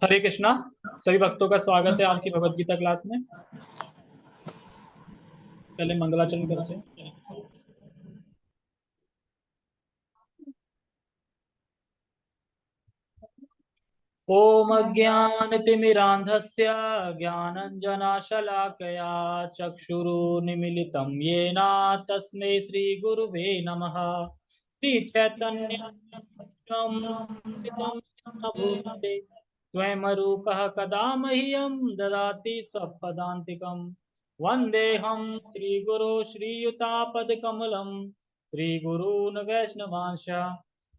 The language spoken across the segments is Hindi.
हरे कृष्णा। सभी भक्तों का स्वागत है आपकी भगवत गीता क्लास में। पहले मंगलाचरण करते हैं। ओम अज्ञानतिमिरान्धस्य ज्ञानञ्जनशलाकया चक्षुरुन्मीलितं येन तस्मै श्रीगुरुवे नमः। श्रीचैतन्यं भूतले स्वयं रूपः कदा मह्यं ददाति स्वपदान्तिकम्। वन्देऽहं श्रीगुरो श्रीयुतापदकमलं श्रीगुरून् वैष्णवांश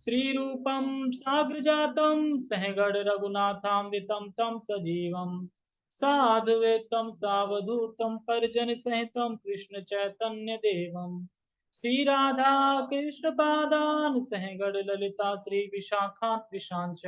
श्रीरूपं साग्रजातं सहगण रघुनाथामृतं तं सजीवं साधुवेतं सावधूतं परिजन सहितं कृष्ण चैतन्य देवं श्री राधा कृष्ण पादान सहगण ललिता श्री विशाखान्विशांच।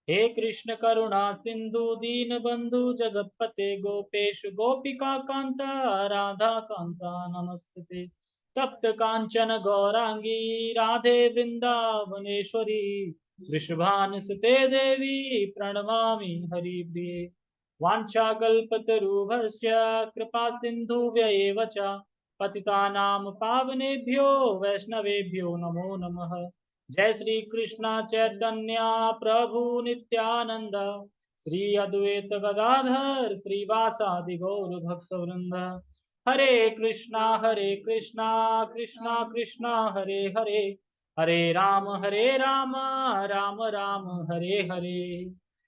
हे कृष्ण करुणा सिंधु दीन बंधु जगतपते गोपेश गोपिका कांता राधा कांता नमस्ते। तप्त कांचन गौरांगी राधे वृंदावनेश्वरी वृषभानुसुते देवी प्रणमामि हरिप्रिये। वाञ्छाकल्पतरुभ्यश्च कृपा सिन्धुभ्यैव च पतितानां पावनेभ्यो वैष्णवेभ्यो नमो नमः। जय श्री कृष्ण चैतन्य प्रभु नित्यानंद श्री अद्वैत गदाधर श्रीवासादि गौर भक्त वृंद। हरे कृष्णा कृष्णा कृष्णा हरे हरे हरे राम राम राम हरे हरे।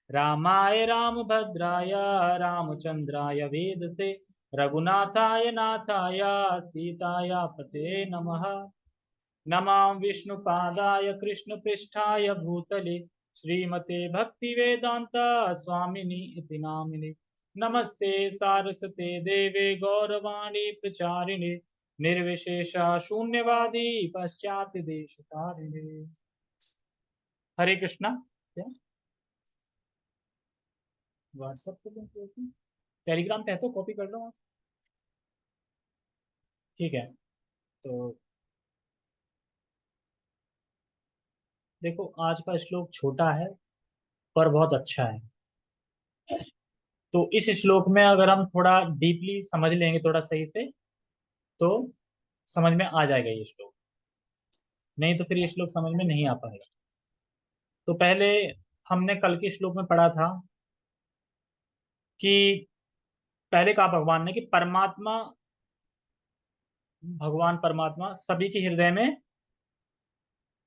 रामाय रामभद्राय रामचंद्राय वेदसे रघुनाथाय नाथाय सीताय पते नमः। नमां विष्णुपादाय कृष्णपृष्ठाय भूतले श्रीमते भक्तिवेदांता स्वामिनि इति नामिने। नमस्ते सारस्वते देवे गौरवाणी प्रचारिणे निर्विशेषा शून्यवादी पश्चात देश तारिणे। हरे कृष्णा। व्हाट्सएप पे टेलीग्राम पे है तो कॉपी कर लो। ठीक है, तो देखो आज का श्लोक छोटा है पर बहुत अच्छा है। तो इस श्लोक में अगर हम थोड़ा डीपली समझ लेंगे, थोड़ा सही से, तो समझ में आ जाएगा ये श्लोक। नहीं तो फिर ये श्लोक समझ में नहीं आ पाएगा। तो पहले हमने कल के श्लोक में पढ़ा था कि पहले कहा भगवान ने कि परमात्मा, भगवान परमात्मा सभी के हृदय में,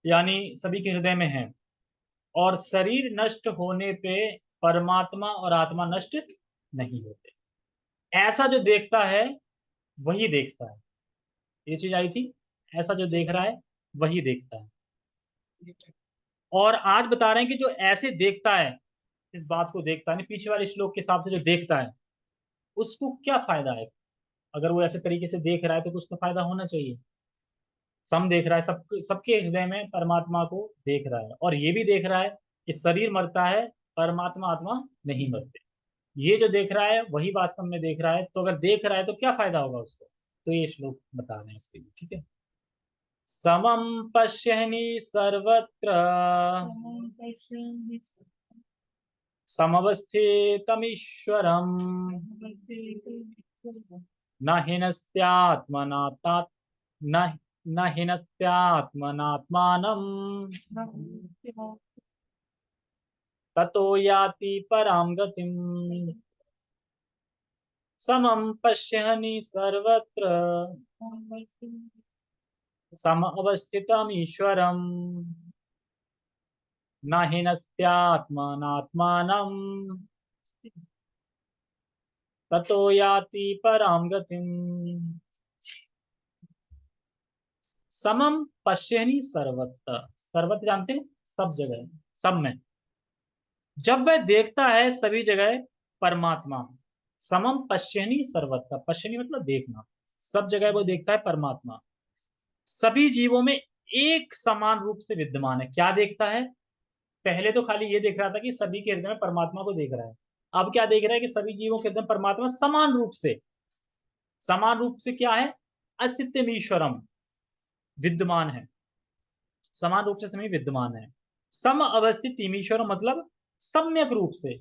यानी सभी के हृदय में है, और शरीर नष्ट होने पे परमात्मा और आत्मा नष्ट नहीं होते। ऐसा जो देखता है वही देखता है। ये चीज आई थी, ऐसा जो देख रहा है वही देखता है। और आज बता रहे हैं कि जो ऐसे देखता है, इस बात को देखता है, नहीं पीछे वाले श्लोक के हिसाब से जो देखता है उसको क्या फायदा है। अगर वो ऐसे तरीके से देख रहा है तो कुछ तो फायदा होना चाहिए। सम देख रहा है, सबके हृदय में परमात्मा को देख रहा है, और ये भी देख रहा है कि शरीर मरता है, परमात्मा आत्मा नहीं मरते। ये जो देख रहा है वही वास्तव में देख रहा है। तो अगर देख रहा है तो क्या फायदा होगा उसको, तो ये श्लोक बता रहे हैं इसके लिए। ठीक है। समम पश्यनि सर्वत्र समवस्थितमीश्वरम् न हिनस्त्यात्मनात्मा न न हिनत्यात्मनात्मानं ततो याति परां गतिम्। समं पश्यनि सर्वत्र समवस्थितमीश्वरम् न हिनस्त्यात्मनात्मानं ततो याति परां गतिम्। समम पश्यनि सर्वत्र, सर्वत्र जानते हैं सब जगह, सब में। जब वह देखता है सभी जगह परमात्मा, समम पश्यनि सर्वत्र, पश्यनि मतलब देखना, सब जगह वो देखता है परमात्मा। सभी जीवों में एक समान रूप से विद्यमान है। क्या देखता है? पहले तो खाली ये देख रहा था कि सभी के हृदय में परमात्मा को देख रहा है। अब क्या देख रहा है कि सभी जीवों के हृदय में परमात्मा समान रूप से, समान रूप से क्या है? अस्तित्व ईश्वरम, विद्यमान है, समान रूप से सभी विद्यमान है। सम अवस्थित ईश्वर मतलब सम्यक रूप से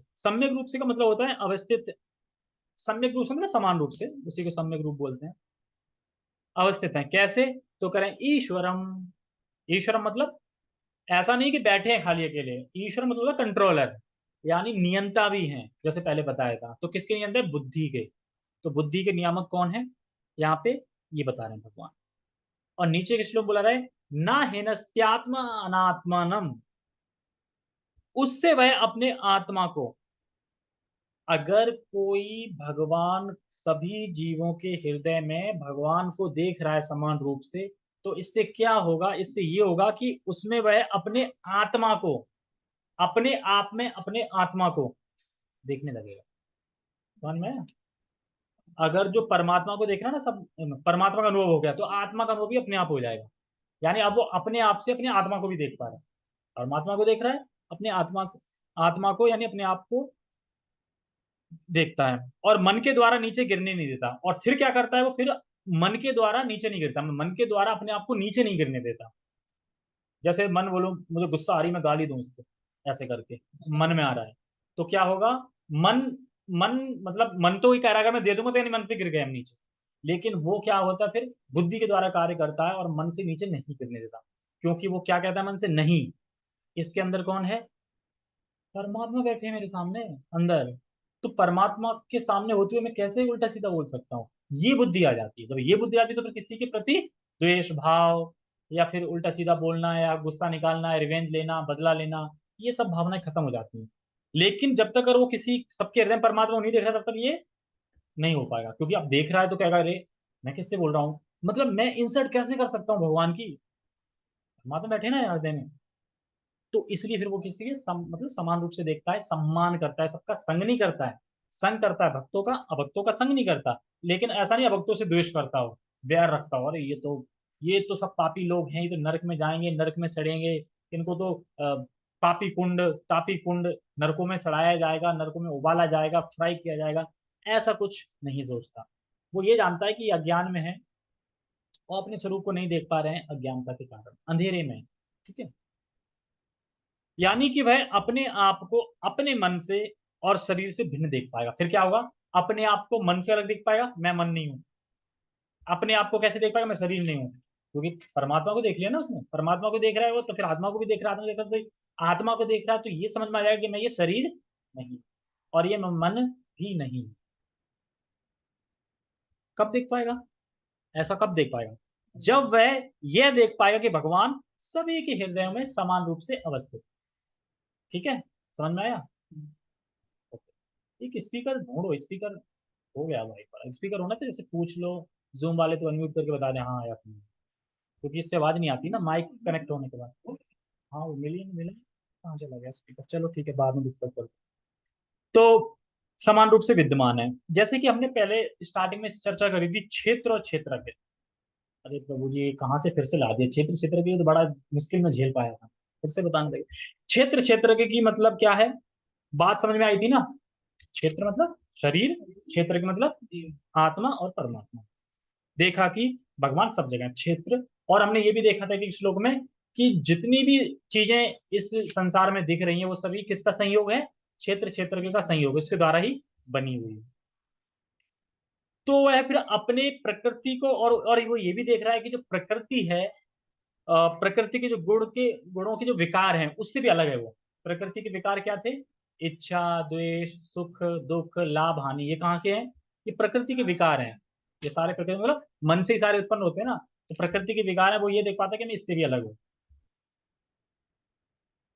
का मतलब होता है अवस्थित, सम्यक रूप से मतलब समान रूप से, उसी को सम्यक रूप बोलते हैं। अवस्थित है कैसे? तो करें ईश्वरम। ईश्वरम मतलब ऐसा नहीं कि बैठे हैं खाली अकेले, ईश्वर मतलब कंट्रोलर, यानी नियंता भी हैं, जैसे पहले बताया था। तो किसके नियंता है? बुद्धि के। तो बुद्धि के नियामक कौन है यहाँ पे? ये बता रहे हैं भगवान। और नीचे के श्लोक बोला रहे, ना हेनस्त्यात्मा अनात्मानम, उससे वह अपने आत्मा को, अगर कोई भगवान सभी जीवों के हृदय में भगवान को देख रहा है समान रूप से, तो इससे क्या होगा? इससे ये होगा कि उसमें वह अपने आत्मा को, अपने आप में अपने आत्मा को देखने लगेगा। समझ में आया? अगर जो परमात्मा को देख रहा है ना, सब परमात्मा का अनुभव हो गया, तो आत्मा का अनुभव भी अपने आप हो जाएगा। यानी अब वो अपने आप से अपने आत्मा को भी देख पा रहा है। परमात्मा को देख रहा है, अपने आत्मा से, आत्मा को यानी अपने आप को देखता है, और मन के द्वारा नीचे गिरने नहीं देता। और फिर क्या करता है वो? फिर मन के द्वारा नीचे नहीं गिरता, मन के द्वारा अपने आप को नीचे नहीं गिरने देता। जैसे मन बोलो मुझे गुस्सा आ रही, मैं गाली दूं उसको, ऐसे करके मन में आ रहा है, तो क्या होगा? मन मन मतलब मन तो ही कह रहा है मैं दे दूंगा, तो यानी मन पे गिर गए हम नीचे। लेकिन वो क्या होता है फिर? बुद्धि के द्वारा कार्य करता है और मन से नीचे नहीं गिरने देता। क्योंकि वो क्या कहता है मन से? नहीं, इसके अंदर कौन है? परमात्मा बैठे हैं मेरे सामने अंदर। तो परमात्मा के सामने होते हुए मैं कैसे उल्टा सीधा बोल सकता हूँ? ये बुद्धि आ जाती है। जब ये बुद्धि आती है तो फिर किसी के प्रति द्वेष भाव, या फिर उल्टा सीधा बोलना, या गुस्सा निकालना, रिवेंज लेना, बदला लेना, ये सब भावनाएं खत्म हो जाती हैं। लेकिन जब तक अगर वो किसी सबके हृदय में परमात्मा को नहीं देख रहा, तब तक ये नहीं हो पाएगा। क्योंकि आप देख रहा है तो कहेगा अरे मैं किससे बोल रहा हूँ, मतलब मैं इंसल्ट कैसे कर सकता हूँ भगवान की? परमात्मा बैठे ना यार हृदय में। तो इसलिए फिर वो किसी के मतलब समान रूप से देखता है, सम्मान करता है, सबका संग नहीं करता है। संग करता है भक्तों का, अभक्तों का संग नहीं करता। लेकिन ऐसा नहीं अभक्तों से द्वेष करता हो, बैर रखता हो, अरे ये तो सब पापी लोग हैं, ये तो नरक में जाएंगे, नरक में सड़ेंगे, इनको तो पापी कुंड, तापी कुंड, नरकों में सड़ाया जाएगा, नरकों में उबाला जाएगा, फ्राई किया जाएगा, ऐसा कुछ नहीं सोचता। वो ये जानता है कि ये अज्ञान में है, और अपने स्वरूप को नहीं देख पा रहे हैं अज्ञानता के कारण, अंधेरे में। ठीक है? यानी कि वह अपने आप को अपने मन से और शरीर से भिन्न देख पाएगा। फिर क्या होगा? अपने आप को मन से अलग देख पाएगा, मैं मन नहीं हूं। अपने आप को कैसे देख पाएगा? मैं शरीर नहीं हूं। क्योंकि परमात्मा को देख लिया ना उसने, परमात्मा को देख रहा है वो, तो फिर आत्मा को भी देख रहा है, आत्मा को देख रहा है, तो आत्मा को देख रहा है, तो ये समझ में आ जाएगा कि मैं ये शरीर नहीं, और ये मैं मन भी नहीं। कब देख पाएगा? ऐसा कब देख पाएगा? जब वह यह देख पाएगा कि भगवान सभी के हृदयों में समान रूप से अवस्थित। ठीक है? समझ में आया? एक स्पीकर ढूंढो, स्पीकर हो गया भाई, पर स्पीकर होना तो जैसे पूछ लो, जूम वाले तो अनम्यूट करके बता दें हाँ या फिर नहीं। क्योंकि इससे आवाज नहीं आती ना माइक कनेक्ट होने के बाद। हाँ वो मिली नहीं मिला, कहाँ चला गया स्पीकर? चलो ठीक है, बाद में डिस्कस करते हैं। तो समान रूप से विद्यमान है, जैसे कि हमने पहले स्टार्टिंग में चर्चा करी थी क्षेत्र और क्षेत्रज्ञ। अरे प्रभु जी ये कहाँ से फिर से ला दिया? क्षेत्र क्षेत्रज्ञ तो बड़ा मुश्किल में झेल पाया था, फिर से बताने लगे। क्षेत्र क्षेत्रज्ञ की मतलब क्या है? बात समझ में आई थी ना? क्षेत्र मतलब शरीर, क्षेत्र के मतलब आत्मा और परमात्मा। देखा कि भगवान सब जगह है, क्षेत्र। और हमने ये भी देखा था कि इस श्लोक में कि जितनी भी चीजें इस संसार में दिख रही हैं वो सभी किसका संयोग है? क्षेत्र क्षेत्र का संयोग, इसके द्वारा ही बनी हुई है। तो वह फिर अपने प्रकृति को, और वो ये भी देख रहा है कि जो प्रकृति है, प्रकृति के जो गुणों के जो विकार हैं उससे भी अलग है वो। प्रकृति के विकार क्या थे? इच्छा, द्वेष, सुख, दुख, लाभ, हानि, ये कहाँ के हैं? ये प्रकृति के विकार हैं। ये सारे प्रकृति मतलब मन से ही सारे उत्पन्न होते हैं ना। तो प्रकृति के विकार है, वो ये देख पाता है कि मैं इससे भी अलग हूँ।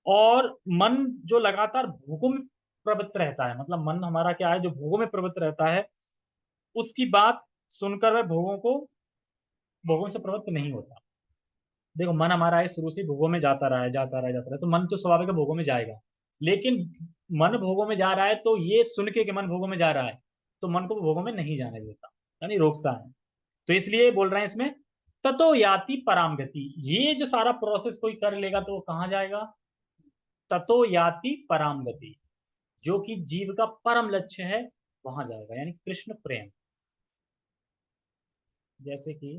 और मन जो लगातार भोगों में प्रवृत्त रहता है, मतलब मन हमारा क्या है, जो भोगों में प्रवृत्त रहता है, उसकी बात सुनकर वह भोगों से प्रवृत्त नहीं होता। देखो मन हमारा है शुरू से भोगों में जाता रहा है, जाता रहा है, जाता रहा है, तो मन तो स्वाभाविक है भोगों में जाएगा। लेकिन मन भोगों में जा रहा है तो ये सुन के कि मन भोगों में जा रहा है, तो मन को भोगों में नहीं जाने देता, यानी रोकता है। तो इसलिए बोल रहे हैं इसमें, ततो याति पराम गति। ये जो सारा प्रोसेस कोई कर लेगा तो वो कहाँ जाएगा? ततो याति पराम गति, जो कि जीव का परम लक्ष्य है, वहां जाएगा, यानी कृष्ण प्रेम। जैसे कि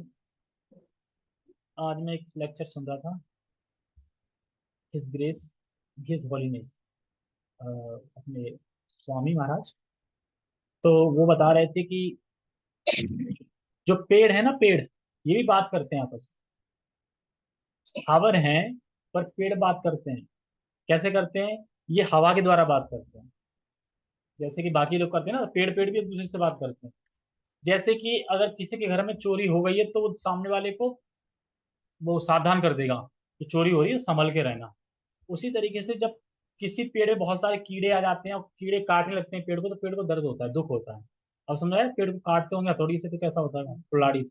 आज मैं एक लेक्चर सुन रहा था, हिज ग्रेस, हिज होलीनेस, अपने स्वामी महाराज, तो वो बता रहे थे कि जो पेड़ है ना, पेड़ ये भी बात करते हैं आपस में। स्थावर हैं पर पेड़ बात करते हैं। कैसे करते हैं? ये हवा के द्वारा बात करते हैं, जैसे कि बाकी लोग करते हैं ना, पेड़ पेड़ भी एक दूसरे से बात करते हैं। जैसे कि अगर किसी के घर में चोरी हो गई है तो वो सामने वाले को वो सावधान कर देगा कि चोरी हो रही है, संभल के रहना। उसी तरीके से जब किसी पेड़ में बहुत सारे कीड़े आ जाते हैं और कीड़े काटने लगते हैं पेड़ को, तो पेड़ को दर्द होता है, दुख होता है। अब समझ रहे हैं? पेड़ को काटते होंगे हथौड़ी से तो कैसा होता है, कुल्हाड़ी से।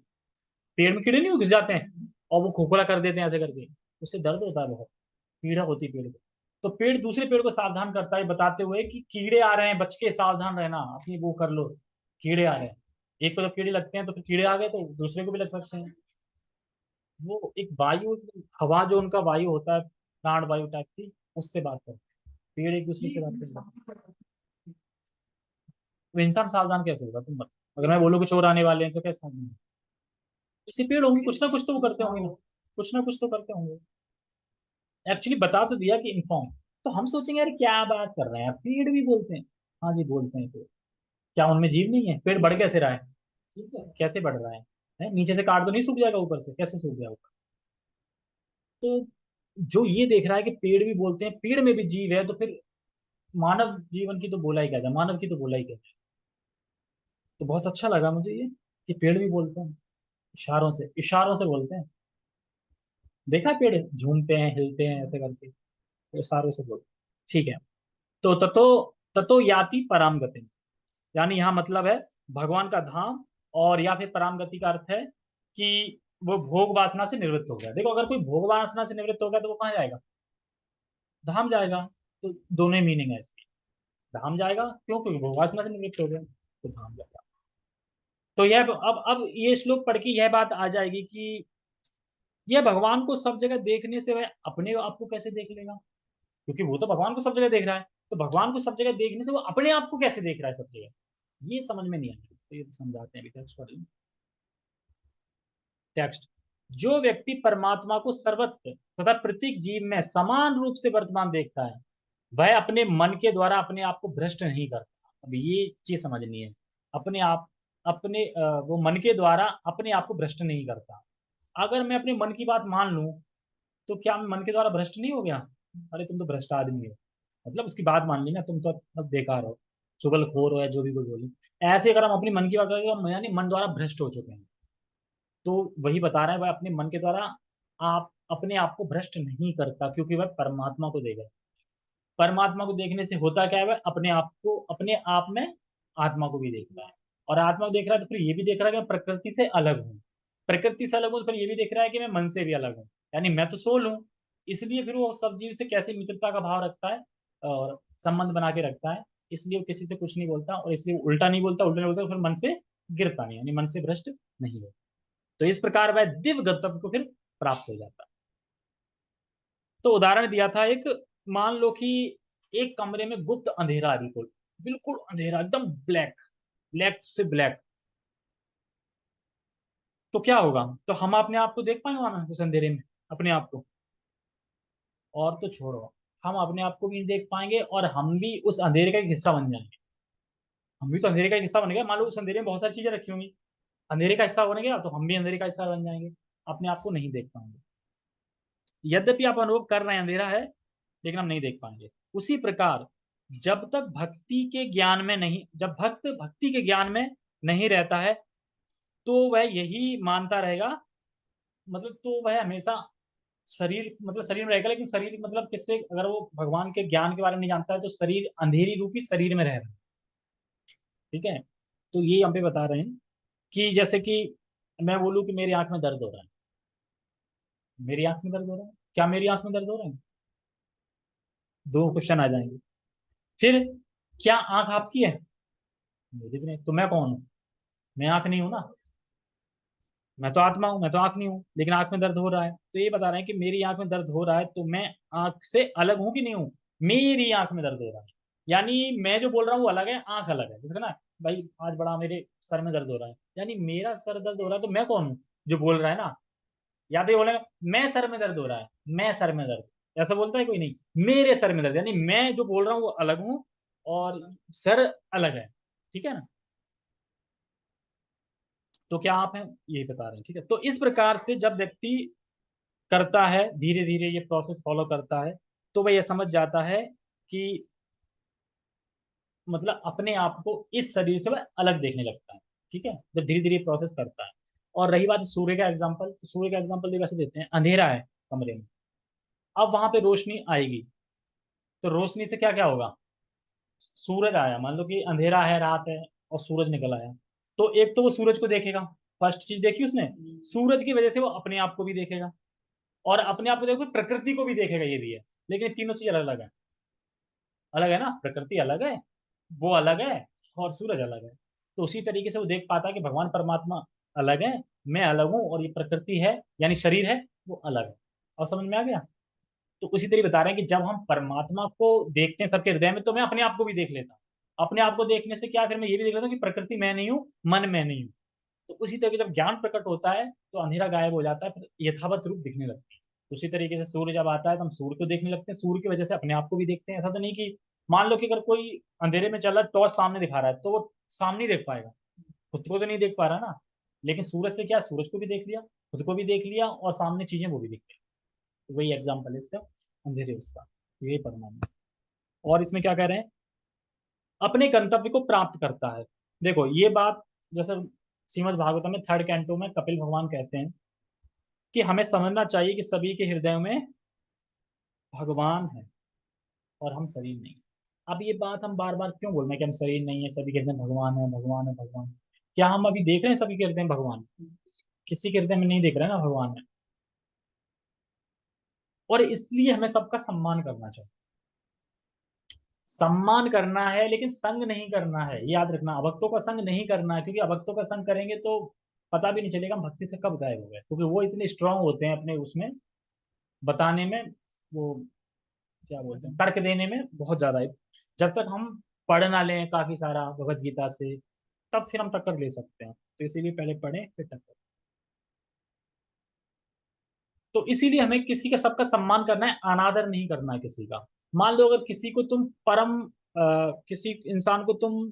पेड़ में कीड़े नहीं घुस जाते हैं और वो खोखला कर देते हैं ऐसे करके, उससे दर्द होता है बहुत, पीड़ा होती है पेड़ को। तो पेड़ दूसरे पेड़ को सावधान करता है बताते हुए कि कीड़े आ रहे हैं, बच के सावधान रहना, अपनी वो कर लो, कीड़े आ रहे हैं। एक को जब कीड़े लगते हैं तो फिर कीड़े आ गए तो दूसरे को भी लग सकते हैं। वो एक वायु, हवा जो उनका वायु होता है, प्राण वायु टाइप की, उससे बात करते हैं। पेड़ एक दूसरे से बात करते हैं। तो इंसान सावधान कैसे होगा तुम बताओ? अगर मैं बोलूँ कि चोर आने वाले हैं तो कैसे सावधान होगा? इसी पेड़ होंगे, कुछ ना कुछ तो वो करते होंगे ना, कुछ ना कुछ तो करते होंगे। एक्चुअली बता तो दिया कि इन्फॉर्म। तो हम सोचेंगे यार क्या बात कर रहे हैं, पेड़ भी बोलते हैं। हाँ जी बोलते हैं पेड़। क्या उनमें जीव नहीं है? पेड़ बढ़ कैसे रहा है? ठीक है, कैसे बढ़ रहा है? नीचे से काट तो नहीं सूख जाएगा, ऊपर से कैसे सूख जाएगा? तो जो ये देख रहा है कि पेड़ भी बोलते हैं, पेड़ में भी जीव है, तो फिर मानव जीवन की तो बोला ही क्या जाए, मानव की तो बोला ही क्या जाए। तो बहुत अच्छा लगा मुझे ये कि पेड़ भी बोलते हैं, इशारों से, इशारों से बोलते हैं। देखा है पेड़ झूमते हैं, हिलते हैं ऐसे करके, तो इशारों से बोलते हैं। ठीक है। तो ततो ततो याति पराम गति, यानी यहाँ मतलब है भगवान का धाम। और या फिर पराम गति का अर्थ है कि वो भोग वासना से निवृत्त हो गया। देखो अगर कोई भोग वासना से निवृत्त हो गया तो वो कहाँ जाएगा? धाम जाएगा। तो दोनों ही मीनिंग है इसकी। धाम जाएगा क्यों? क्योंकि भोग वासना से निवृत्त हो गया, तो धाम जाएगा। तो यह अब ये श्लोक पढ़ के यह बात आ जाएगी कि यह भगवान को सब जगह देखने से वह अपने आप को कैसे देख लेगा? क्योंकि वो तो भगवान को सब जगह देख रहा है, तो भगवान को सब जगह देखने से वो अपने आप को कैसे देख रहा है सब जगह? ये समझ में नहीं आती, तो ये समझाते हैं टेक्स्ट पढ़। टेक्स्ट। जो व्यक्ति परमात्मा को सर्वत्र तथा प्रत्येक जीव में समान रूप से वर्तमान देखता है, वह अपने मन के द्वारा अपने आप को भ्रष्ट नहीं करता। अब ये चीज समझनी है। अपने आप, अपने वो मन के द्वारा अपने आप को भ्रष्ट नहीं करता। अगर मैं अपने मन की बात मान लूं तो क्या मैं मन के द्वारा भ्रष्ट नहीं हो गया? अरे तुम तो भ्रष्ट आदमी हो, मतलब उसकी बात मान ली ना, तुम तो अब बेकार हो, चुगलखोर हो, या जो भी कोई बोली। ऐसे अगर हम अपनी मन की बात करेंगे तो यानी मन द्वारा भ्रष्ट हो चुके हैं। तो वही बता रहा है, वह अपने मन के द्वारा आप अपने आप को भ्रष्ट नहीं करता, क्योंकि वह परमात्मा को देगा। परमात्मा को देखने से होता क्या है? वह अपने आप को, अपने आप में आत्मा को भी देखता है। और आत्मा को देख रहा है तो फिर ये भी देख रहा है कि मैं प्रकृति से अलग हूँ। प्रकृति से अलग हूँ तो फिर ये भी देख रहा है कि मैं मन से भी अलग हूँ, यानी मैं तो सोल हूँ। इसलिए फिर वो सब जीव से कैसे मित्रता का भाव रखता है और संबंध बना के रखता है। इसलिए वो किसी से कुछ नहीं बोलता, और इसलिए उल्टा नहीं बोलता, उल्टा नहीं बोलता, तो फिर मन से गिरता नहीं, यानी मन से भ्रष्ट नहीं होता। तो इस प्रकार वह दिव्य गंतव्य को फिर प्राप्त हो जाता है। तो उदाहरण दिया था एक, मान लो कि एक कमरे में गुप्त अंधेरा है, बिल्कुल बिल्कुल अंधेरा, एकदम ब्लैक, ब्लैक से ब्लैक। तो क्या होगा? तो हम अपने आप को देख पाएंगे वहां उस अंधेरे में, अपने आप को? और तो छोड़ो, हम अपने आप को भी नहीं देख पाएंगे और हम भी उस अंधेरे का एक हिस्सा बन जाएंगे। हम भी तो अंधेरे का एक हिस्सा बन गए। मान लो उस अंधेरे में बहुत सारी चीजें रखी होंगी, अंधेरे का हिस्सा बनेंगे तो हम भी अंधेरे का हिस्सा बन जाएंगे, अपने आप को नहीं देख पाएंगे। यद्यपि आप अनुभव कर रहे हैं अंधेरा है, लेकिन हम नहीं देख पाएंगे। उसी प्रकार जब तक भक्ति के ज्ञान में नहीं, जब भक्त भक्ति के ज्ञान में नहीं रहता है, तो वह यही मानता रहेगा, मतलब तो वह हमेशा शरीर, मतलब शरीर में रहेगा, लेकिन शरीर मतलब किससे, अगर वो भगवान के ज्ञान के बारे में नहीं जानता है तो शरीर अंधेरी रूपी शरीर में रह रहा है। ठीक है। तो ये हम पे बता रहे हैं कि जैसे कि मैं बोलूँ कि मेरी आंख में दर्द हो रहा है, मेरी आंख में दर्द हो रहा है, क्या मेरी आंख में दर्द हो रहा है? दो क्वेश्चन आ जाएंगे। फिर क्या आंख आपकी है? मेरी भी नहीं, तो मैं कौन हूँ? मैं आंख नहीं हूं ना, मैं तो आत्मा हूं, मैं तो आंख नहीं हूं, लेकिन आंख में दर्द हो रहा है। तो ये बता रहे हैं कि मेरी आंख में दर्द हो रहा है, तो मैं आंख से अलग हूं कि नहीं हूं? मेरी आंख में दर्द हो रहा है, यानी मैं जो बोल रहा हूँ वो अलग है, आंख अलग है। जैसे ना, भाई आज बड़ा मेरे सर में दर्द हो रहा है, यानी मेरा सर दर्द हो रहा है, तो मैं कौन हूँ जो बोल रहा है ना? या तो ये बोलेगा मैं सर में दर्द हो रहा है, मैं सर में दर्द, ऐसा बोलता है कोई नहीं, मेरे सर में दर्द, यानी मैं जो बोल रहा हूँ वो अलग हूँ और सर अलग है, ठीक है ना। तो क्या आप हैं, यही बता रहे हैं, ठीक है। तो इस प्रकार से जब व्यक्ति करता है, धीरे धीरे ये प्रोसेस फॉलो करता है, तो वह ये समझ जाता है कि मतलब अपने आप को इस शरीर से वह अलग देखने लगता है, ठीक है, जब धीरे धीरे प्रोसेस करता है। और रही बात सूर्य का एग्जाम्पल, तो सूर्य का एग्जाम्पल भी वैसे देते हैं, अंधेरा है कमरे में, अब वहां पे रोशनी आएगी, तो रोशनी से क्या क्या होगा, सूरज आया, मान लो कि अंधेरा है, रात है, और सूरज निकल आया, तो एक तो वो सूरज को देखेगा, फर्स्ट चीज देखी उसने, सूरज की वजह से वो अपने आप को भी देखेगा, और अपने आप को देखो प्रकृति को भी देखेगा, ये भी है। लेकिन ये तीनों चीज अलग अलग है, अलग है ना, प्रकृति अलग है, वो अलग है, और सूरज अलग है। तो उसी तरीके से वो देख पाता है कि भगवान परमात्मा अलग है, मैं अलग हूँ, और ये प्रकृति है यानी शरीर है वो अलग है। और समझ में आ गया। तो उसी तरीके बता रहे हैं कि जब हम परमात्मा को देखते हैं सबके हृदय में, तो मैं अपने आप को भी देख लेता हूँ, अपने आप को देखने से क्या, फिर मैं ये भी देख लेता हूँ कि प्रकृति मैं नहीं हूँ, मन मैं नहीं हूँ। तो उसी तरीके जब ज्ञान प्रकट होता है तो अंधेरा गायब हो जाता है, फिर यथावत रूप दिखने लगता है। उसी तरीके से सूर्य जब आता है तो हम सूर्य को देखने लगते हैं, सूर्य की वजह से अपने आप को भी देखते हैं। ऐसा तो नहीं कि मान लो कि अगर कोई अंधेरे में चल रहा है, टॉर्च सामने दिखा रहा है, तो वो सामने ही देख पाएगा, खुद को तो नहीं देख पा रहा ना। लेकिन सूरज से क्या, सूरज को भी देख लिया, खुद को भी देख लिया, और सामने चीजें वो भी दिख गई। तो वही एग्जाम्पल है इसका, अंधेरे उसका, तो यही पढ़ना है। और इसमें क्या कह रहे हैं, अपने गंतव्य को प्राप्त करता है। देखो ये बात, जैसे श्रीमद् भागवतम में थर्ड कैंटो में कपिल भगवान कहते हैं कि हमें समझना चाहिए कि सभी के हृदय में भगवान है और हम शरीर नहीं। अब ये बात हम बार बार क्यों बोल रहे हैं कि हम शरीर नहीं है, सभी के हृदय में भगवान है, भगवान है, भगवान है। क्या हम अभी देख रहे हैं सभी के हृदय में भगवान? किसी के हृदय में नहीं देख रहे हैं ना भगवान है। और इसलिए हमें सबका सम्मान करना चाहिए, सम्मान करना है, लेकिन संग नहीं करना है, ये याद रखना, अभक्तों का संग नहीं करना है, क्योंकि अभक्तों का संग करेंगे तो पता भी नहीं चलेगा हम भक्ति से कब गायब हो गए, क्योंकि वो इतने स्ट्रांग होते हैं अपने उसमें बताने में, वो क्या बोलते हैं, तर्क देने में बहुत ज्यादा है। जब तक हम पढ़ ना लें काफी सारा भगवत गीता से, तब फिर हम टक्कर ले सकते हैं, तो इसीलिए पहले पढ़ें फिर टक्कर। तो इसीलिए हमें किसी का सबका सम्मान करना है, अनादर नहीं करना है किसी का। मान लो अगर किसी को तुम परम किसी इंसान को तुम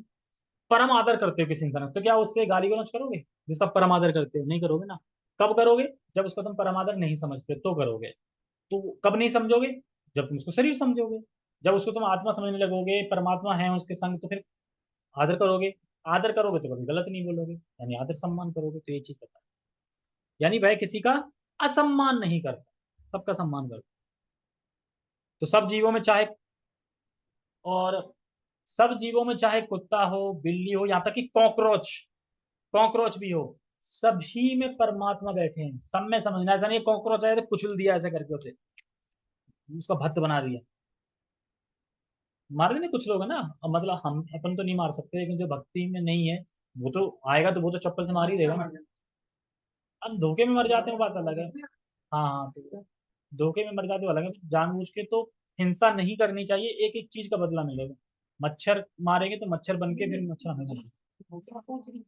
परम आदर करते हो, किसी इंसान को, तो क्या उससे गाली गलौज करोगे? जिसका परम आदर करते हो नहीं करोगे ना। कब करोगे? जब उसको तुम परम आदर नहीं समझते तो करोगे। तो कब नहीं समझोगे? जब तुम उसको शरीर समझोगे। जब उसको तुम आत्मा समझने लगोगे, परमात्मा है उसके संग, तो फिर आदर करोगे। आदर करोगे तो कभी गलत नहीं बोलोगे, यानी आदर सम्मान करोगे, तो ये चीज पता है। यानी वह किसी का असम्मान नहीं करता, सबका सम्मान करता। तो सब जीवों में चाहे, और सब जीवों में चाहे कुत्ता हो, बिल्ली हो, यहाँ तक कि कॉकरोच, कॉकरोच भी हो, सभी में परमात्मा बैठे हैं। सब में समझना, ऐसा नहीं कॉकरोच आया तो कुचल दिया ऐसे करके उसे, उसका भक्त बना दिया। मार देने कुछ लोग है ना, अब मतलब हम अपन तो नहीं मार सकते, लेकिन जो भक्ति में नहीं है वो तो आएगा, तो वो तो चप्पल से मार ही देगा ना। अब धोखे में मर जाते हैं वो बात अलग है। हाँ हाँ, तो धोखे में मर जाते हो अलग है, जानबूझ के तो हिंसा नहीं करनी चाहिए, एक एक चीज का बदला मिलेगा। मच्छर मारेंगे तो मच्छर बन के फिर मच्छर हमें मारेंगे।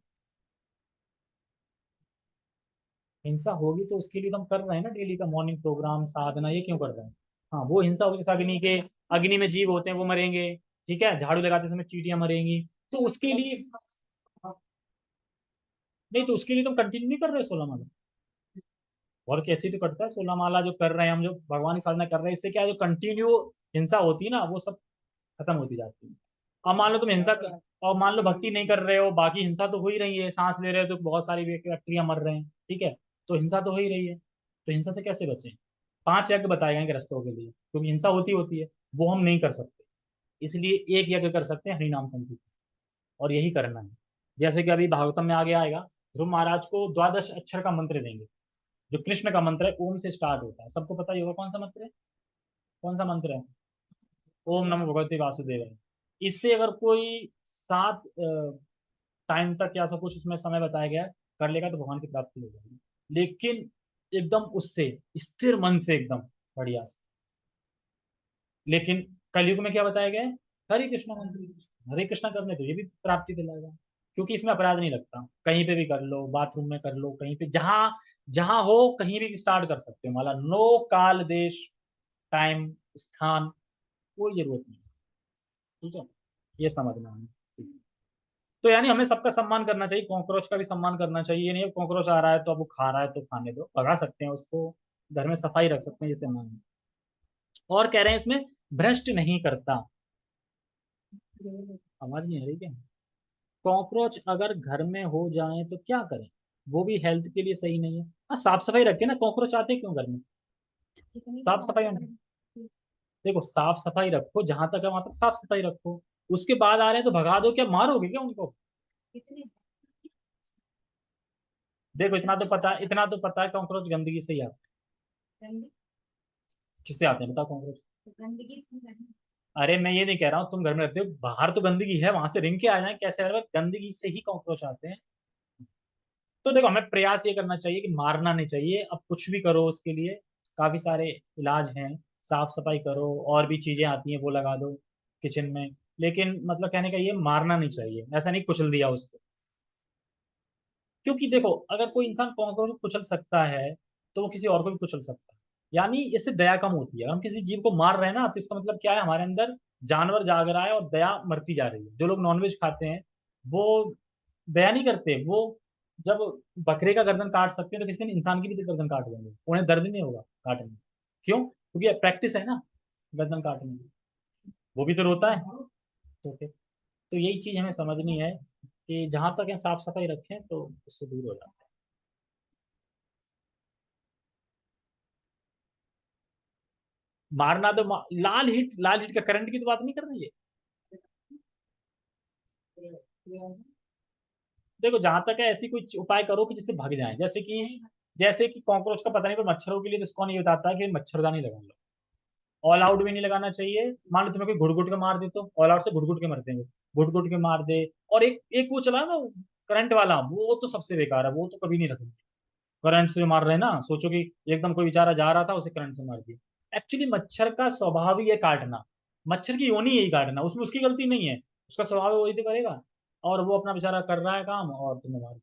हिंसा होगी तो उसके लिए तो हम कर रहे हैं ना, डेली का मॉर्निंग प्रोग्राम साधना, ये क्यों कर रहे हैं? हाँ, वो हिंसा होगी, जैसे अग्नि के, अग्नि में जीव होते हैं वो मरेंगे, ठीक है, झाड़ू लगाते समय चींटियां मरेंगी, तो उसके लिए नहीं, तो उसके लिए तुम कंटिन्यू नहीं कर रहे 16 माला? और कैसे तो करता है 16 माला जो कर रहे हैं हम, जो भगवान की साधना कर रहे हैं, इससे क्या है, जो कंटिन्यू हिंसा होती है ना वो सब खत्म होती जाती है। अब मान लो तुम हिंसा और मान लो भक्ति नहीं कर रहे हो, बाकी हिंसा तो हो ही रही है, सांस ले रहे हो तो बहुत सारी बैक्टीरिया मर रहे हैं, ठीक है, तो हिंसा तो हो ही रही है, तो हिंसा से कैसे बचें? 5 यज्ञ बताए गए रस्तों के लिए, क्योंकि हिंसा होती होती है, वो हम नहीं कर सकते, इसलिए एक यज्ञ कर सकते हैं, हरिनाम संकीर्तन, और यही करना है। जैसे कि अभी भागवतम में आगे आएगा, ध्रुव महाराज को 12 अक्षर का मंत्र देंगे, जो कृष्ण का मंत्र है, ओम से स्टार्ट होता है, सबको पता ही होगा कौन सा मंत्र है, कौन सा मंत्र है, ओम नमो भगवते वासुदेव। इससे अगर कोई 7 टाइम तक या ऐसा कुछ उसमें समय बताया गया है, कर लेगा तो भगवान की प्राप्ति हो जाएगी। लेकिन एकदम उससे स्थिर मन से, एकदम बढ़िया से। लेकिन कलयुग में क्या बताया गया है, हरे कृष्णा मंत्र, हरे कृष्णा करने तो ये भी प्राप्ति दिलाएगा, क्योंकि इसमें अपराध नहीं लगता, कहीं पे भी कर लो, बाथरूम में कर लो, कहीं पे जहां जहां हो कहीं भी स्टार्ट कर सकते हो माला, नो काल देश टाइम, स्थान, कोई जरूरत नहीं। ठीक है, ये समझना है। तो यानी हमें सबका सम्मान करना चाहिए, कॉकरोच का भी सम्मान करना चाहिए। ये नहीं कॉकरोच आ रहा है तो अब वो खा रहा है तो खाने दो, भगा सकते हैं उसको, घर में सफाई रख सकते हैं, जैसे मान। और कह रहे हैं इसमें भ्रष्ट नहीं करता। आवाज नहीं आ रही क्या? कॉकरोच अगर घर में हो जाए तो क्या करें, वो भी हेल्थ के लिए सही नहीं है। हाँ, साफ सफाई रखे ना, कॉकरोच आते क्यों घर में? साफ सफाई होनी, देखो साफ सफाई रखो, जहां तक है वहां तक साफ सफाई रखो। उसके बाद आ रहे हैं तो भगा दो, क्या मारोगे क्या उनको? देखो इतना तो पता, इतना तो पता है कॉकरोच गंदगी से ही आते हैं। किससे आते हैं बताओ कॉकरोच? अरे मैं ये नहीं कह रहा हूँ तुम घर में रहते हो, बाहर तो गंदगी है, वहां से रिंग के आ जाए कैसे आ रहे हैं? गंदगी से ही कॉकरोच आते हैं। तो देखो हमें प्रयास ये करना चाहिए कि मारना नहीं चाहिए। अब कुछ भी करो उसके लिए, काफी सारे इलाज हैं। साफ सफाई करो, और भी चीजें आती हैं वो लगा दो किचन में। लेकिन मतलब कहने का ये, मारना नहीं चाहिए, ऐसा नहीं कुचल दिया उसको। क्योंकि देखो अगर कोई इंसान कौन को कुचल सकता है, तो वो किसी और को भी कुचल सकता है। यानी इससे दया कम होती है। हम किसी जीव को मार रहे हैं ना, तो इसका मतलब क्या है, हमारे अंदर जानवर जाग रहा है और दया मरती जा रही है। जो लोग नॉनवेज खाते हैं वो दया नहीं करते। वो जब बकरे का गर्दन काट सकते हैं तो किसी दिन इंसान की भी तो गर्दन काट देंगे, उन्हें दर्द नहीं होगा काटने में। क्यों? क्योंकि प्रैक्टिस है ना गर्दन काटने की। वो भी तो रोता है। तो फिर तो यही चीज हमें समझनी है कि जहां तक है साफ सफाई रखें तो उससे दूर हो जाता है। मारना तो लाल हिट का करंट की तो बात नहीं कर रही है। देखो जहां तक है ऐसी कोई उपाय करो कि जिससे भाग जाए, जैसे कि कॉकरोच का पता नहीं, पर मच्छरों के लिए तो इसको नहीं बताता है कि मच्छरदानी लगा लो। ऑल आउट भी नहीं लगाना चाहिए। मान लो तुम्हें कोई घुट घुट के मार दे, तो ऑल आउट से घुट घुट के मरते हैं, घुट घुट के मार दे। और एक एक वो चला ना करंट वाला, वो तो सबसे बेकार है, वो तो कभी नहीं रखेंगे। करंट से मार रहे हैं ना, सोचो कि एकदम कोई बेचारा जा रहा था उसे करंट से मार दिया। एक्चुअली मच्छर का स्वभाव ही है काटना। मच्छर की योनि यही काटना, उसमें उसकी गलती नहीं है। उसका स्वभाव वही तो करेगा। और वो अपना बेचारा कर रहा है काम और तुम्हें मार।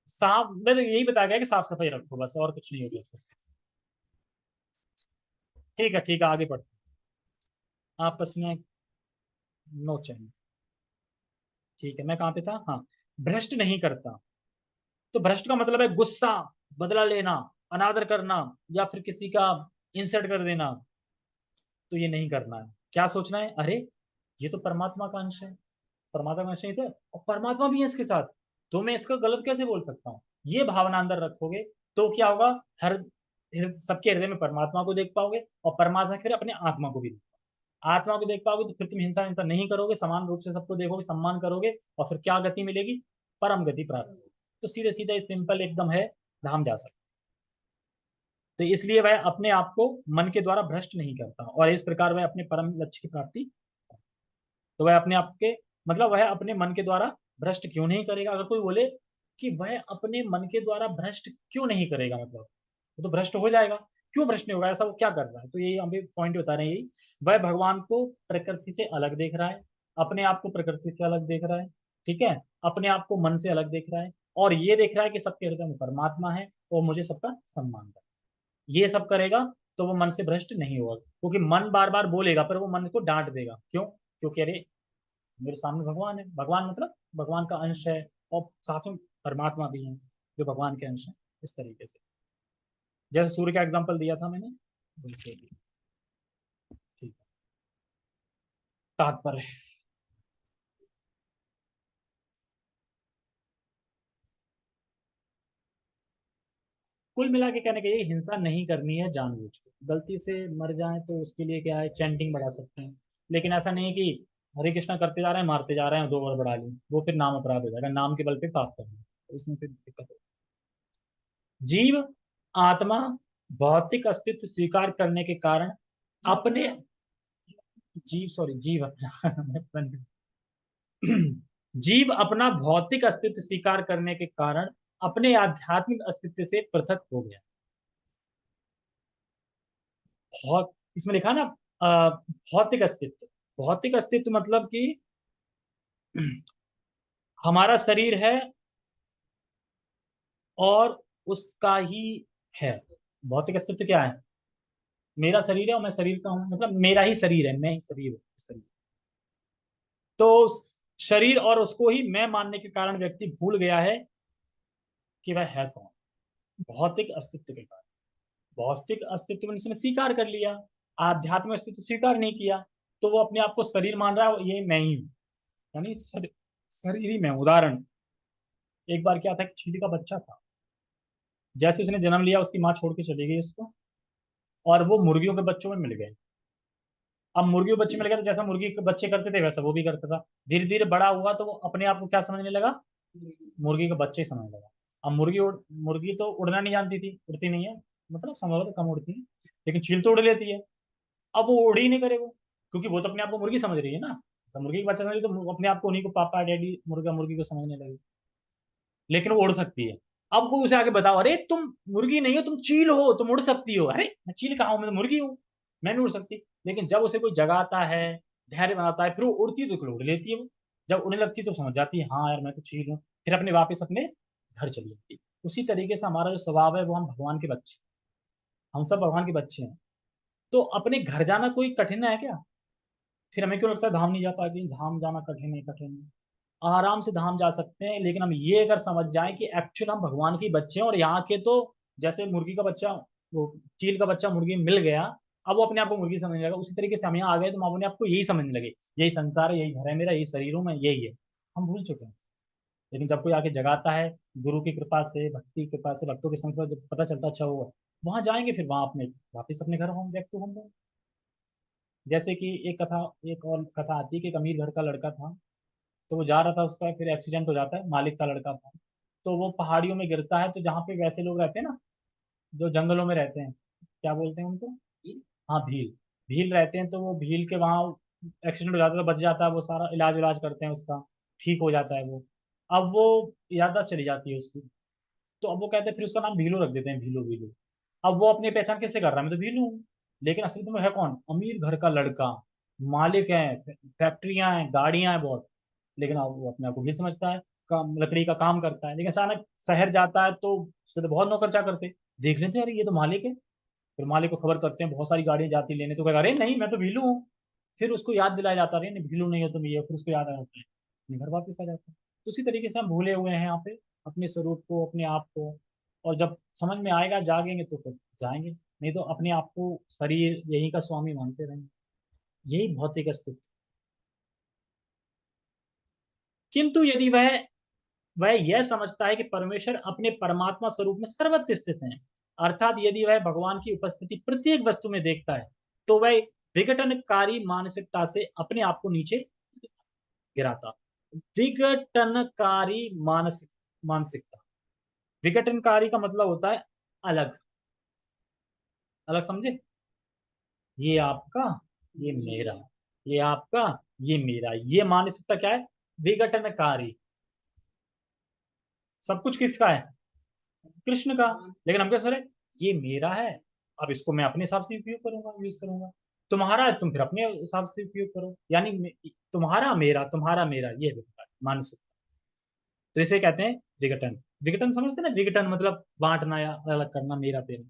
साफ, मैं तो यही बताया गया कि साफ सफाई रखो बस, और कुछ नहीं होगा। ठीक है आगे बढ़ो। आपस में नो चाहिए। ठीक है, मैं कहाँ पे था? हाँ, भ्रष्ट नहीं करता। तो भ्रष्ट का मतलब है गुस्सा, बदला लेना, अनादर करना, या फिर किसी का इंसल्ट कर देना। तो ये नहीं करना है। क्या सोचना है, अरे ये तो परमात्मा का अंश है, परमात्मा का अंश नहीं था और परमात्मा भी है इसके साथ, तो मैं इसका गलत कैसे बोल सकता हूँ? ये भावना अंदर रखोगे तो क्या होगा, सबके हृदय में परमात्मा को देख पाओगे, और परमात्मा फिर अपने आत्मा को भी देख पाओगे। आत्मा को देख पाओगे तो फिर तुम हिंसा हिंसा नहीं करोगे, समान रूप से सबको देखोगे, सम्मान करोगे। और फिर क्या गति मिलेगी? परम गति प्राप्त होगी। तो सीधे सीधे सिंपल एकदम है, धाम जा सकते। तो इसलिए वह अपने आप को मन के द्वारा भ्रष्ट नहीं करता, और इस प्रकार वह अपने परम लक्ष्य की प्राप्ति। तो वह अपने आप के, मतलब वह अपने मन के द्वारा भ्रष्ट क्यों नहीं करेगा? अगर कोई बोले कि वह अपने मन के द्वारा भ्रष्ट क्यों नहीं करेगा, मतलब वो तो भ्रष्ट हो जाएगा। क्यों भ्रष्ट नहीं होगा, ऐसा वो क्या कर रहा है? तो यही हम पॉइंट बता रहे हैं, यही वह भगवान को प्रकृति से अलग देख रहा है, अपने आप को प्रकृति से अलग देख रहा है। ठीक है, अपने आप को मन से अलग देख रहा है, और ये देख रहा है कि सबके हृदय में परमात्मा है और मुझे सबका सम्मान करना। ये सब करेगा तो वो मन से भ्रष्ट नहीं होगा, क्योंकि मन बार बार बोलेगा पर वो मन को डांट देगा। क्यों? क्योंकि अरे मेरे सामने भगवान है, भगवान मतलब भगवान का अंश है, और साथ में परमात्मा भी है जो भगवान के अंश है। इस तरीके से, जैसे सूर्य का एग्जांपल दिया था मैंने, वैसे भी। ठीक है, तात्पर्य। कुल मिला के कहने का ये, हिंसा नहीं करनी है जानबूझ के। गलती से मर जाए तो उसके लिए क्या है, चैंटिंग बढ़ा सकते हैं। लेकिन ऐसा नहीं है कि हरे कृष्णा करते जा रहे हैं, मारते जा रहे हैं, 2 बार बढ़ा ली, वो फिर नाम अपराध हो जाएगा, नाम के बल पे पाप करना, तो इसमें फिर दिक्कत है। जीव आत्मा भौतिक अस्तित्व स्वीकार करने के कारण अपने, जीव अपना जीव अपना भौतिक अस्तित्व स्वीकार करने के कारण अपने आध्यात्मिक अस्तित्व से पृथक हो गया। बहुत इसमें लिखा ना, भौतिक अस्तित्व। भौतिक अस्तित्व मतलब कि हमारा शरीर है और उसका ही है। भौतिक अस्तित्व क्या है? मेरा शरीर है और मैं शरीर का हूँ, मतलब मेरा ही शरीर है, मैं ही शरीर हूँ इस तरीके। तो शरीर और उसको ही मैं मानने के कारण व्यक्ति भूल गया है कि वह है कौन। भौतिक अस्तित्व के कारण, भौतिक अस्तित्व में इसने स्वीकार कर लिया, आध्यात्मिक अस्तित्व स्वीकार नहीं किया, तो वो अपने आप को शरीर मान रहा है, ये मैं ही हूँ, यानी शरीर ही मैं हूँ। उदाहरण, एक बार क्या था, एक चींटी का बच्चा था, जैसे उसने जन्म लिया उसकी माँ छोड़ के चली गई उसको, और वो मुर्गियों के बच्चों में मिल गए। अब मुर्गियों के बच्चे मिल गए तो जैसा मुर्गी के बच्चे करते थे वैसा वो भी करता था। धीरे धीरे बड़ा हुआ तो वो अपने आप को क्या समझने लगा, मुर्गी के बच्चे ही समझने लगा। अब मुर्गी तो उड़ना नहीं जानती थी, उड़ती नहीं है, मतलब समझ लो कम उड़ती है, लेकिन चील तो उड़ लेती है। अब वो उड़ ही नहीं करे वो, क्योंकि वो तो अपने आप को मुर्गी समझ रही है ना, तो मुर्गी के बच्चा समझ रही, तो वो अपने आप को उन्हीं को पापा डैडी मुर्गा मुर्गी को समझने लगी, लेकिन वो उड़ सकती है। अब कोई उसे आगे बताओ, अरे तुम मुर्गी नहीं हो, तुम चील हो, तुम उड़ सकती हो। अरे मैं चील कहाँ हूँ, मैं तो मुर्गी हूँ, मैं नहीं उड़ सकती। लेकिन जब उसे कोई जगाता है, धैर्य बनाता है, फिर वो उड़ती है तो उड़ लेती है वो। जब उड़ने लगती है तो समझ जाती है, हाँ यार मैं तो चील हूँ, फिर अपने वापस अपने घर चली जाती है। उसी तरीके से हमारा जो स्वभाव है वो, हम भगवान के बच्चे, हम सब भगवान के बच्चे हैं। तो अपने घर जाना कोई कठिन है क्या? फिर हमें क्यों लगता है धाम नहीं जा पाएगी, धाम जाना कठिन है, कठिन है। आराम से धाम जा सकते हैं, लेकिन हम ये अगर समझ जाएं कि एक्चुअल हम भगवान के बच्चे हैं, और यहाँ के तो जैसे मुर्गी का बच्चा, वो चील का बच्चा मुर्गी में मिल गया, अब वो अपने आप को मुर्गी समझने लगा, उसी तरीके से हम यहाँ आ गए तो हम अपने आप को यही समझने लगे, यही संसार है, यही घर है मेरा, यही शरीर हूँ मैं, यही है। हम भूल चुके हैं। लेकिन जब कोई आके जगाता है, गुरु की कृपा से, भक्ति की कृपा से, भक्तों के संग जब पता चलता अच्छा हुआ, वहां जाएंगे, फिर वहां अपने वापिस अपने घर होंगे, व्यक्त होंगे। जैसे कि एक और कथा आती है कि एक अमीर घर का लड़का था, तो वो जा रहा था, उसका फिर एक्सीडेंट हो जाता है, मालिक का लड़का था। तो वो पहाड़ियों में गिरता है, तो जहाँ पे वैसे लोग रहते हैं ना, जो जंगलों में रहते हैं, क्या बोलते हैं उनको? हाँ, भील। भील रहते हैं, तो वो भील के वहाँ एक्सीडेंट हो जाता है तो बच जाता है, वो सारा इलाज उलाज करते हैं उसका, ठीक हो जाता है वो। अब वो याददाश्त चली जाती है उसकी, तो अब वो कहते हैं, फिर उसका नाम भीलू रख देते हैं, भीलू भीलू। अब वो अपनी पहचान कैसे कर रहा है, मैं तो भीलू हूँ। लेकिन असली में है कौन? अमीर घर का लड़का, मालिक है, फैक्ट्रियां हैं, गाड़ियां हैं बहुत, लेकिन अब वो अपने आप को भी समझता है, काम लकड़ी का काम करता है। लेकिन अचानक शहर जाता है तो उसके तो बहुत नौकर चाकर थे, देख लेते हैं अरे ये तो मालिक है। फिर मालिक को खबर करते हैं, बहुत सारी गाड़ियां जाती लेने, तो कहेगा अरे नहीं मैं तो भीलू हूँ। फिर उसको याद दिलाया जाता है, अरे नहीं भीलू नहीं हो तुम, ये हो। फिर उसको याद आ जाता है, अपने घर वापस आ जाता है। तो उसी तरीके से हम भूले हुए हैं यहाँ पे अपने स्वरूप को, अपने आप को। और जब समझ में आएगा, जागेंगे तो फिर जाएंगे, नहीं तो अपने आप को शरीर यही का स्वामी मानते रहेंगे। यही भौतिक अस्तित्व। किंतु यदि वह यह समझता है कि परमेश्वर अपने परमात्मा स्वरूप में सर्वत्र स्थित है, अर्थात यदि वह भगवान की उपस्थिति प्रत्येक वस्तु में देखता है, तो वह विघटनकारी मानसिकता से अपने आप को नीचे गिराता। विघटनकारी मानसिकता, विघटनकारी का मतलब होता है अलग, अलग समझे? ये आपका, ये मेरा, ये आपका, ये मेरा, ये मानसिकता क्या है? विघटनकारी। सब कुछ किसका है? कृष्ण का। लेकिन हम क्या सोच रहे हैं, ये मेरा है, अब इसको मैं अपने हिसाब से उपयोग करूंगा, यूज करूंगा। तुम्हारा है, तुम फिर अपने हिसाब से उपयोग करो, यानी तुम्हारा मेरा, ये होता है मानसिक। तो इसे कहते हैं विघटन। विघटन समझते हैं ना, विघटन मतलब बांटना या अलग करना, मेरा तेरा।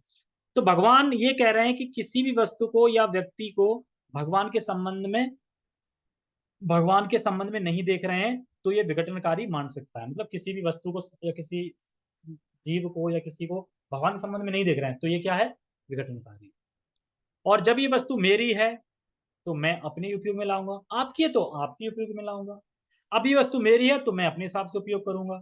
तो भगवान ये कह रहे हैं कि किसी भी वस्तु को या व्यक्ति को भगवान के संबंध में भगवान के संबंध में नहीं देख रहे हैं, तो ये विघटनकारी मानसिकता है। मतलब किसी भी वस्तु को या किसी जीव को या किसी को भगवान के संबंध में नहीं देख रहे हैं, तो ये क्या है? विघटनकारी। और जब ये वस्तु मेरी है तो मैं अपने उपयोग में लाऊंगा, आपकी है तो आपके उपयोग में लाऊंगा। अब ये वस्तु मेरी है तो मैं अपने हिसाब से उपयोग करूंगा।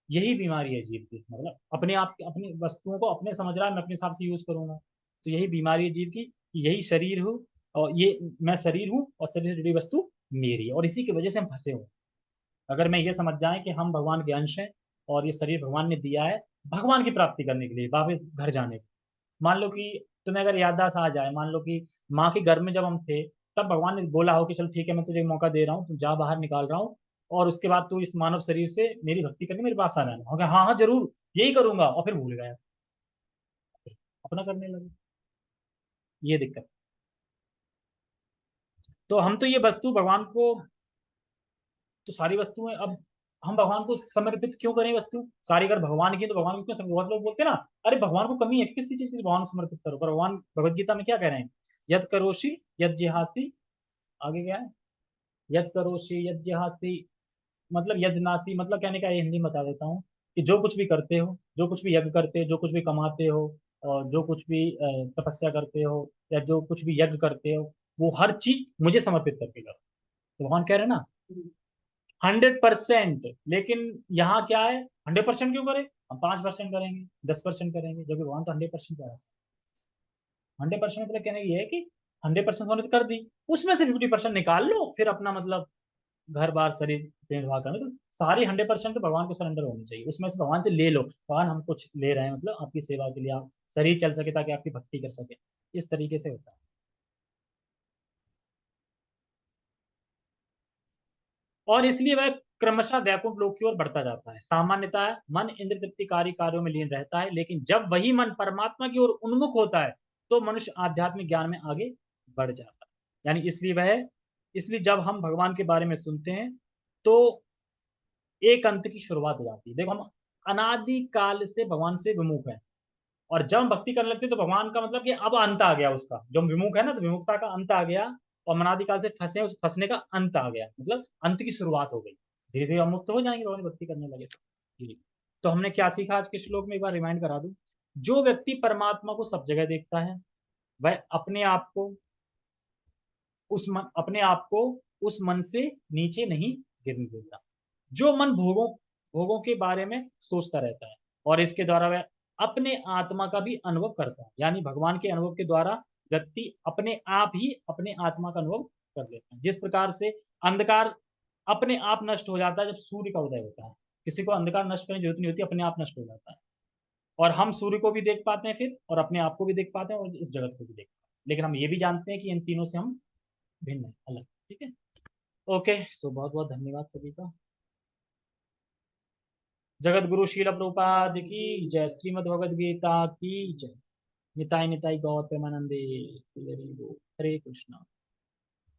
यही बीमारी है जीव की, मतलब अपने आप अपनी वस्तुओं को अपने समझ रहा है, मैं अपने हिसाब से यूज करूंगा। तो यही बीमारी है जीव की, कि यही शरीर हूँ, और ये मैं शरीर हूँ और शरीर से जुड़ी वस्तु मेरी है, और इसी की वजह से हम फंसे हुए हैं। अगर मैं ये समझ जाए कि हम भगवान के अंश हैं, और ये शरीर भगवान ने दिया है भगवान की प्राप्ति करने के लिए, वापस घर जाने के। मान लो कि तुम्हें अगर याददाश्त आ जाए, मान लो कि माँ के गर्भ में जब हम थे, तब भगवान ने बोला हो कि चल ठीक है, मैं तुझे एक मौका दे रहा हूँ, तू जा, बाहर निकाल रहा हूँ, और उसके बाद तू इस मानव शरीर से मेरी भक्ति करके मेरे पास आ जाना। हो गया, हाँ हाँ जरूर, यही करूंगा, और फिर भूल गया, अपना करने लगे। ये दिक्कत। तो हम तो ये वस्तु भगवान को, तो सारी वस्तुएं अब हम भगवान को समर्पित क्यों करें वस्तु? सारी अगर भगवान की तो भगवान को क्यों बहुत लोग बोलते हैं ना, अरे भगवान को कमी है किसी चीज की, भगवान को समर्पित करो। पर भगवान भगवत गीता में क्या कह रहे हैं? यद करोषि यद जिहासी, आगे क्या है? यद करोषि यद जिहासी मतलब यद नासी, मतलब कहने का ये हिंदी में बता देता हूँ कि जो कुछ भी करते हो, जो कुछ भी यज्ञ करते हो, जो कुछ भी कमाते हो, और जो कुछ भी तपस्या करते हो, या जो कुछ भी यज्ञ करते हो, वो हर चीज मुझे समर्पित करके करो। तो भगवान कह रहे हैं ना 100%। लेकिन यहाँ क्या है, 100% क्यों करें? हम 5% करेंगे, 10% करेंगे, जबकि भगवान तो 100% करा। 100% मतलब कहने की ये है कि 100% होने तो कर दी, उसमें से 50% निकाल लो, फिर अपना मतलब घर बार शरीर निर्वाह करना। तो सारी 100% तो भगवान को सरेंडर होनी चाहिए, उसमें से भगवान से ले लो, भगवान हम कुछ ले रहे हैं मतलब आपकी सेवा के लिए, आप शरीर चल सके ताकि आपकी भक्ति कर सके, इस तरीके से होता है। और इसलिए वह क्रमशः वैकुंठ लोक की ओर बढ़ता जाता है। सामान्यतः मन इंद्र तृप्तिकारी कार्यों में लीन रहता है, लेकिन जब वही मन परमात्मा की ओर उन्मुख होता है तो मनुष्य आध्यात्मिक ज्ञान में आगे बढ़ जाता है। यानी इसलिए जब हम भगवान के बारे में सुनते हैं तो एक अंत की शुरुआत हो जाती है। देखो हम अनादि काल से भगवान से विमुख हैं, और जब हम भक्ति करने लगते हैं तो भगवान का मतलब कि अब अंत आ गया उसका, जो विमुख है ना, तो विमुखता का अंत आ गया, और अनादि काल से फंसे हैं, उस फंसने का अंत आ गया, मतलब अंत की शुरुआत हो गई। धीरे धीरे हम मुक्त हो जाएंगे भगवान की भक्ति करने लगे तो। जी। तो हमने क्या सीखा आज के श्लोक में, एक बार रिमाइंड करा दूं। जो व्यक्ति परमात्मा को सब जगह देखता है वह अपने आप को उस मन से नीचे नहीं गिरने देता। जो मन भोगों भोगों के बारे में सोचता रहता है, और इसके द्वारा वह अपने आत्मा का भी अनुभव करता है, यानी भगवान के अनुभव के द्वारा व्यक्ति अपने आप ही अपने आत्मा का अनुभव कर लेता है। जिस प्रकार से अंधकार अपने आप नष्ट हो जाता है जब सूर्य का उदय होता है, किसी को अंधकार नष्ट करने की जरूरत नहीं होती, अपने आप नष्ट हो जाता है। और हम सूर्य को भी देख पाते हैं फिर, और अपने आप को भी देख पाते हैं, और इस जगत को भी देख पाते हैं, लेकिन हम ये भी जानते हैं कि इन तीनों से हम भिन्न है, अलग। ठीक है। ओके, सो बहुत बहुत धन्यवाद सभी का। जगत गुरु शील प्रभुपाद की जय, श्रीमद् भगवद गीता की जय। निताय निताय गौर प्रेमानंदे। हरे कृष्णा।